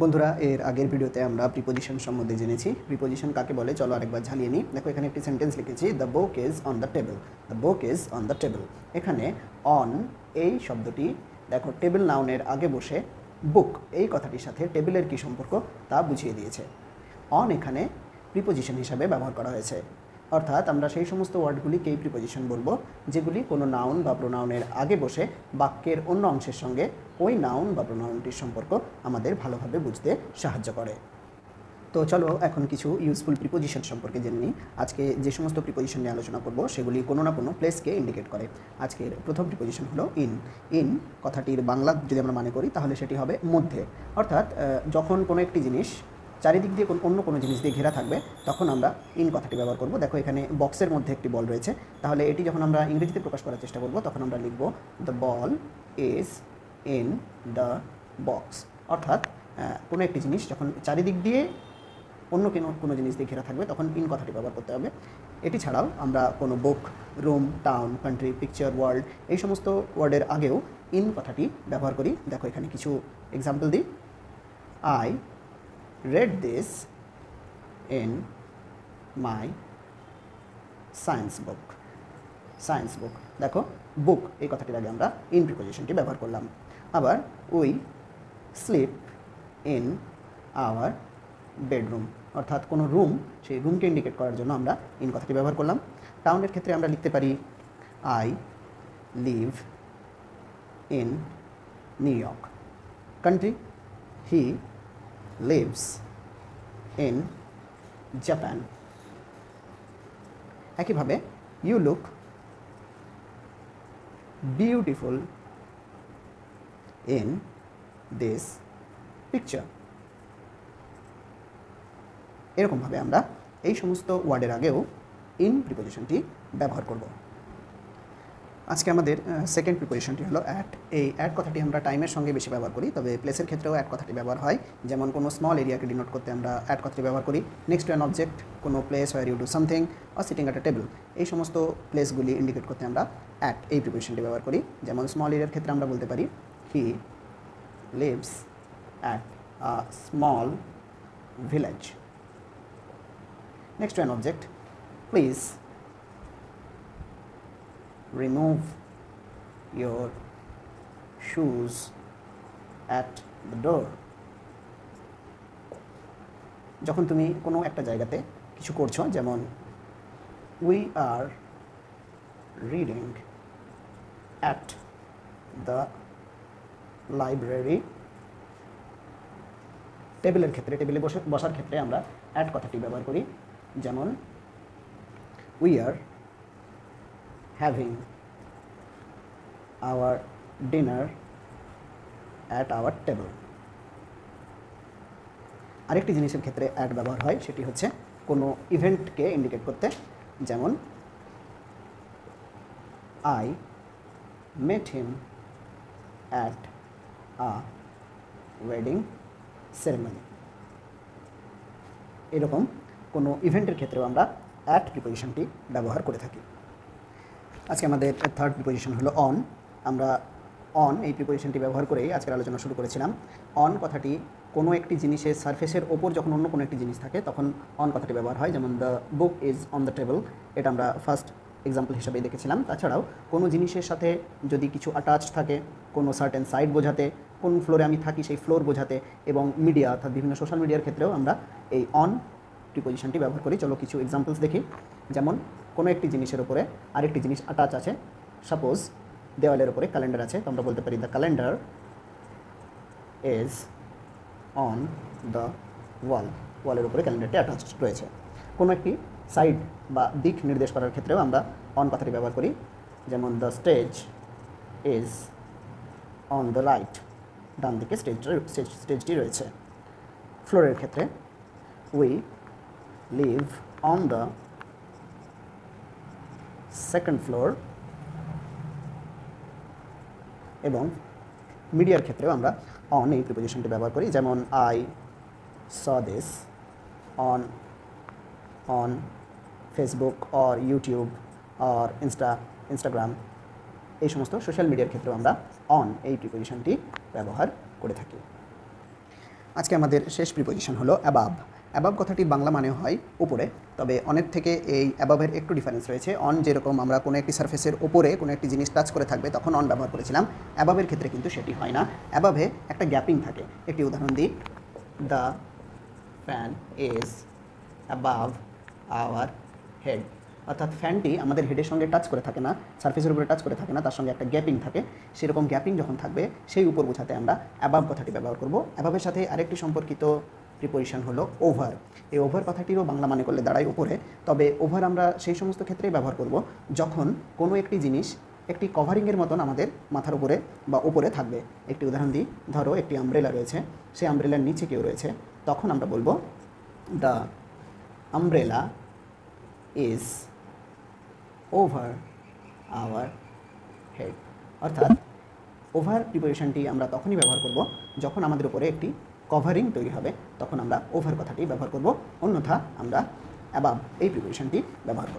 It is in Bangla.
বন্ধুরা এর আগের ভিডিওতে আমরা প্রিপোজিশন সম্বন্ধে জেনেছি। প্রিপোজিশন কাকে বলে চলো আরেকবার ঝালিয়ে নিই। দেখো এখানে একটি সেন্টেন্স লিখেছি, the book is on the table. The book is on the table. এখানে অন এই শব্দটি দেখো টেবিল নাউনের আগে বসে বুক এই কথাটির সাথে টেবিলের কী সম্পর্ক তা বুঝিয়ে দিয়েছে। অন এখানে প্রিপোজিশন হিসাবে ব্যবহার করা হয়েছে, অর্থাৎ আমরা সেই সমস্ত ওয়ার্ডগুলিকেই প্রিপোজিশন বলবো যেগুলি কোনো নাউন বা প্রোনাউনের আগে বসে বাক্যের অন্য অংশের সঙ্গে ওই নাউন বা প্রোনাউনটির সম্পর্ক আমাদের ভালোভাবে বুঝতে সাহায্য করে। তো চলো এখন কিছু ইউজফুল প্রিপোজিশন সম্পর্কে জেনে নিই। আজকে যে সমস্ত প্রিপোজিশন নিয়ে আলোচনা করব সেগুলি কোনো না কোনো প্লেসকে ইন্ডিকেট করে। আজকের প্রথম প্রিপোজিশন হলো ইন। ইন কথাটির বাংলা যদি আমরা মানে করি তাহলে সেটি হবে মধ্যে, অর্থাৎ যখন কোনো একটি জিনিস চারিদিক দিয়ে অন্য কোনো জিনিস দিয়ে ঘেরা থাকবে তখন আমরা ইন কথাটি ব্যবহার করব। দেখো এখানে বক্সের মধ্যে একটি বল রয়েছে, তাহলে এটি যখন আমরা ইংরেজিতে প্রকাশ করার চেষ্টা করব তখন আমরা লিখব the ball is in the box. অর্থাৎ কোনো একটি জিনিস যখন চারিদিক দিয়ে অন্য কোনো জিনিস দিয়ে ঘেরা থাকবে তখন ইন কথাটি ব্যবহার করতে হবে। এটি ছাড়াও আমরা কোনো book, room, town, country, picture, world এই সমস্ত ওয়ার্ডের আগেও ইন কথাটি ব্যবহার করি। দেখো এখানে কিছু এক্সাম্পল দিই। I read this in my science book. Science বুক, দেখো বুক এই কথাটির আগে আমরা ইন প্রিপোজিশনটি ব্যবহার করলাম। আবার we slip in our bedroom, অর্থাৎ কোনো রুম, সেই রুমকে ইন্ডিকেট করার জন্য আমরা ইন কথাটি ব্যবহার করলাম। টাউনের ক্ষেত্রে আমরা লিখতে পারি I live in new York. Country, he lives in Japan. একইভাবে you look beautiful in this picture. এরকমভাবে আমরা এই সমস্ত ওয়ার্ডের আগেও ইন প্রিপোজিশনটি ব্যবহার করব। আজকে আমাদের সেকেন্ড প্রিপোজিশনটি হলো অ্যাট। এই অ্যাট কথাটি আমরা টাইমের সঙ্গে বেশি ব্যবহার করি, তবে প্লেসের ক্ষেত্রেও অ্যাট কথাটি ব্যবহার হয়। যেমন কোনো স্মল এরিয়াকে ডিনোট করতে আমরা অ্যাট কথাটি ব্যবহার করি। নেক্সট টু অ্যান অবজেক্ট, কোনো place where you do something or sitting at a table, এই সমস্ত প্লেসগুলি ইন্ডিকেট করতে আমরা অ্যাট এই প্রিপোজিশনটি ব্যবহার করি। যেমন স্মল এরিয়ার ক্ষেত্রে আমরা বলতে পারি he lives at a small village. Next to an object, please remove your shoes at the door. যখন তুমি কোনো একটা জায়গাতে কিছু করছো, যেমন we are reading at the library. টেবিলের ক্ষেত্রে, টেবিলে বসার ক্ষেত্রে আমরা অ্যাট কথাটি ব্যবহার করি। যেমন we are having our dinner at our table. আরেকটি জিনিসের ক্ষেত্রে অ্যাট ব্যবহার হয়, সেটি হচ্ছে কোনো ইভেন্টকে ইন্ডিকেট করতে। যেমন I met him at a wedding ceremony. এরকম কোনো ইভেন্টের ক্ষেত্রেও আমরা অ্যাট প্রিপোজিশনটি ব্যবহার করে থাকি। আজকে আমাদের থার্ড প্রিপোজিশন হলো অন। আমরা অন এই প্রিপোজিশনটি ব্যবহার করেই আজকের আলোচনা শুরু করেছিলাম। অন কথাটি কোনো একটি জিনিসের সারফেসের ওপর যখন অন্য কোনো একটি জিনিস থাকে তখন অন কথাটি ব্যবহার হয়। যেমন the book is on the table, এটা আমরা ফার্স্ট এক্সাম্পল হিসাবেই দেখেছিলাম। তাছাড়াও কোনো জিনিসের সাথে যদি কিছু অ্যাটাচ থাকে, কোনো সার্টেন সাইট বোঝাতে, কোন ফ্লোরে আমি থাকি সেই ফ্লোর বোঝাতে, এবং মিডিয়া অর্থাৎ বিভিন্ন সোশ্যাল মিডিয়ার ক্ষেত্রেও আমরা এই অন প্রিপোজিশনটি ব্যবহার করি। চলো কিছু এক্সাম্পলস দেখি। যেমন কোনো একটি জিনিসের উপরে আরেকটি জিনিস অ্যাটাচ আছে। সাপোজ দেওয়ালের উপরে ক্যালেন্ডার আছে, তো আমরা বলতে পারি the calendar is on the wall. ওয়ালের উপরে ক্যালেন্ডারটি অ্যাটাচ রয়েছে। কোনো একটি সাইড বা দিক নির্দেশ করার ক্ষেত্রেও আমরা অন কথাটি ব্যবহার করি। যেমন the stage is on the right, ডান দিকে স্টেজটি রয়েছে। ফ্লোরের ক্ষেত্রে we live on the second floor. এবং মিডিয়ার ক্ষেত্রেও আমরা অন এই প্রিপোজিশনটি ব্যবহার করি। যেমন I saw this on Facebook or YouTube or Instagram, এই সমস্ত সোশ্যাল মিডিয়ার ক্ষেত্রেও আমরা অন এই প্রিপোজিশনটি ব্যবহার করে থাকি। আজকে আমাদের শেষ প্রিপোজিশন হলো অ্যাবাব। অ্যাবাব কথাটির বাংলা মানে হয় উপরে, তবে অনেক থেকে এই অ্যাবাবের একটু ডিফারেন্স রয়েছে। অন যেরকম আমরা কোনো একটি সারফেসের উপরে কোনো একটি জিনিস টাচ করে থাকবে তখন অন ব্যবহার করেছিলাম, অ্যাবাবের ক্ষেত্রে কিন্তু সেটি হয় না। অ্যাবাবে একটা গ্যাপিং থাকে। একটি উদাহরণ দিই, the fan is above our head. অর্থাৎ ফ্যানটি আমাদের হেডের সঙ্গে টাচ করে থাকে না, সারফেসের উপরে টাচ করে থাকে না, তার সঙ্গে একটা গ্যাপিং থাকে। সেরকম গ্যাপিং যখন থাকবে সেই উপর বোঝাতে আমরা অ্যাবাভ কথাটি ব্যবহার করব। অ্যাবাবের সাথে আরেকটি সম্পর্কিত প্রিপোজিশন হলো ওভার। এই ওভার কথাটিরও বাংলা মানে করলে দাঁড়ায় উপরে, তবে ওভার আমরা সেই সমস্ত ক্ষেত্রেই ব্যবহার করব যখন কোনো একটি জিনিস একটি কভারিংয়ের মতন আমাদের মাথার উপরে বা উপরে থাকবে। একটি উদাহরণ দিই, ধরো একটি আমব্রেলা রয়েছে, সেই আমব্রেলার নিচে কেউ রয়েছে, তখন আমরা বলবো the umbrella is over our head. অর্থাৎ ওভার প্রিপোজিশনটি আমরা তখনই ব্যবহার করব যখন আমাদের উপরে একটি কভারিং তৈরি হবে, তখন আমরা ওভার কথাটি ব্যবহার করব, অন্যথা আমরা অ্যাবাভ এই প্রিপোজিশনটি ব্যবহার করব।